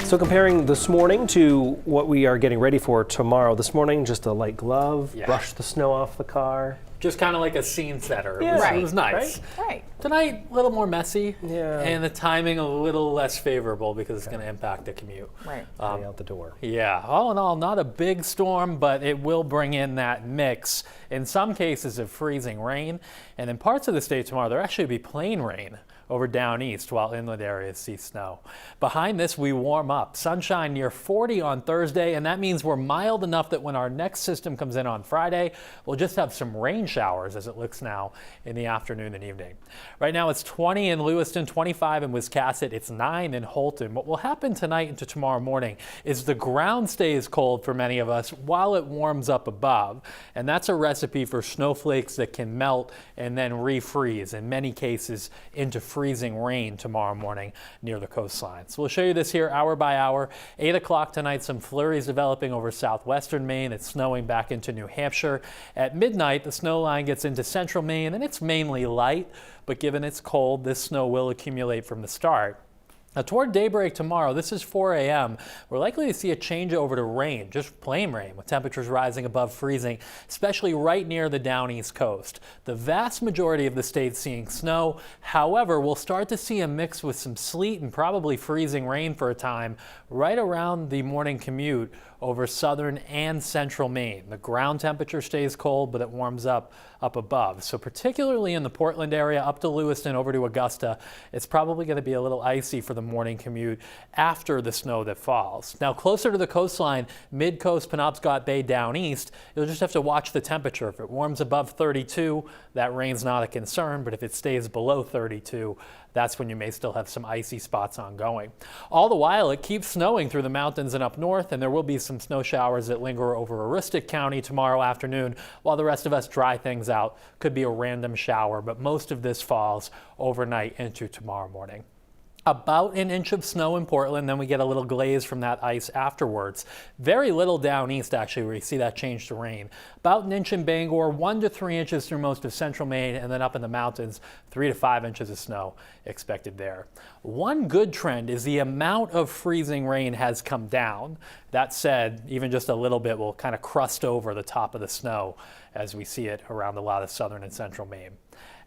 So comparing this morning to what we are getting ready for tomorrow, this morning just a light glove, brush the snow off the car. Just kind of like a scene setter. Yeah. It was nice. Right. Tonight, a little more messy. Yeah. And the timing a little less favorable because it's going to impact the commute. Right. Getting out the door. Yeah, all in all, not a big storm, but it will bring in that mix, in some cases, of freezing rain. And in parts of the state tomorrow, there actually be plain rain over down east while inland areas see snow. Behind this, we warm up. Sunshine near 40 on Thursday, and that means we're mild enough that when our next system comes in on Friday, we'll just have some rain showers as it looks now in the afternoon and evening. Right now it's 20 in Lewiston, 25 in Wiscasset, it's 9 in Holton. What will happen tonight into tomorrow morning is the ground stays cold for many of us while it warms up above, and that's a recipe for snowflakes that can melt and then refreeze, in many cases into freezing rain tomorrow morning near the coastline. So we'll show you this here hour by hour. 8 o'clock tonight, some flurries developing over southwestern Maine. It's snowing back into New Hampshire. At midnight, the snow line gets into central Maine, and it's mainly light, but given it's cold, this snow will accumulate from the start. Now, toward daybreak tomorrow, this is 4 a.m., we're likely to see a change over to rain, just plain rain, with temperatures rising above freezing, especially right near the down east coast. The vast majority of the state seeing snow. However, we'll start to see a mix with some sleet and probably freezing rain for a time right around the morning commute over southern and central Maine. The ground temperature stays cold, but it warms up above. So particularly in the Portland area up to Lewiston over to Augusta, it's probably going to be a little icy for the morning commute after the snow that falls. Now closer to the coastline, mid-coast, Penobscot Bay down east, you'll just have to watch the temperature. If it warms above 32, that rain's not a concern, but if it stays below 32, that's when you may still have some icy spots ongoing. All the while, it keeps snowing through the mountains and up north, and there will be some snow showers that linger over Aroostook County tomorrow afternoon, while the rest of us dry things out. Could be a random shower, but most of this falls overnight into tomorrow morning. About an inch of snow in Portland, then we get a little glaze from that ice afterwards. Very little down east, actually, where you see that change to rain. About an inch in Bangor, 1 to 3 inches through most of central Maine, and then up in the mountains, 3 to 5 inches of snow expected there. One good trend is the amount of freezing rain has come down. That said, even just a little bit will kind of crust over the top of the snow as we see it around a lot of southern and central Maine.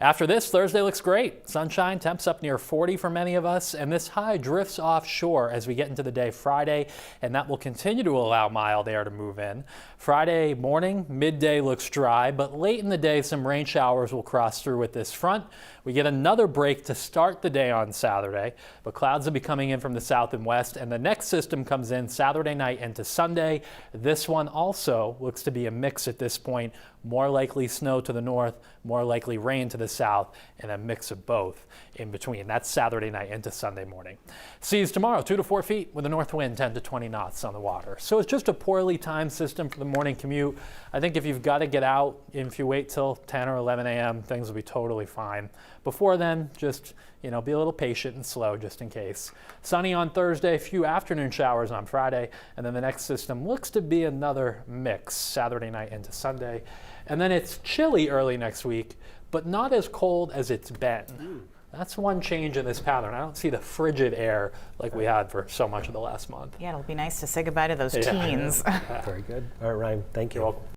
After this, Thursday looks great. Sunshine, temps up near 40 for many of us, and this high drifts offshore as we get into the day Friday, and that will continue to allow mild air to move in. Friday morning, midday looks dry, but late in the day, some rain showers will cross through with this front. We get another break to start the day on Saturday, but clouds will be coming in from the south and west, and the next system comes in Saturday night into Sunday. This one also looks to be a mix at this point. More likely snow to the north, more likely rain to the south, and a mix of both in between. That's Saturday night into Sunday morning. Seas tomorrow, 2 to 4 feet with a north wind 10 to 20 knots on the water. So it's just a poorly timed system for the morning commute. I think if you've got to get out, if you wait till 10 or 11 a.m., things will be totally fine. Before then, just be a little patient and slow just in case. Sunny on Thursday, a few afternoon showers on Friday, and then the next system looks to be another mix Saturday night into Sunday. And then it's chilly early next week, but not as cold as it's been. That's one change in this pattern. I don't see the frigid air like we had for so much of the last month. Yeah, it'll be nice to say goodbye to those teens. Very good. All right, Ryan, thank you. You're welcome.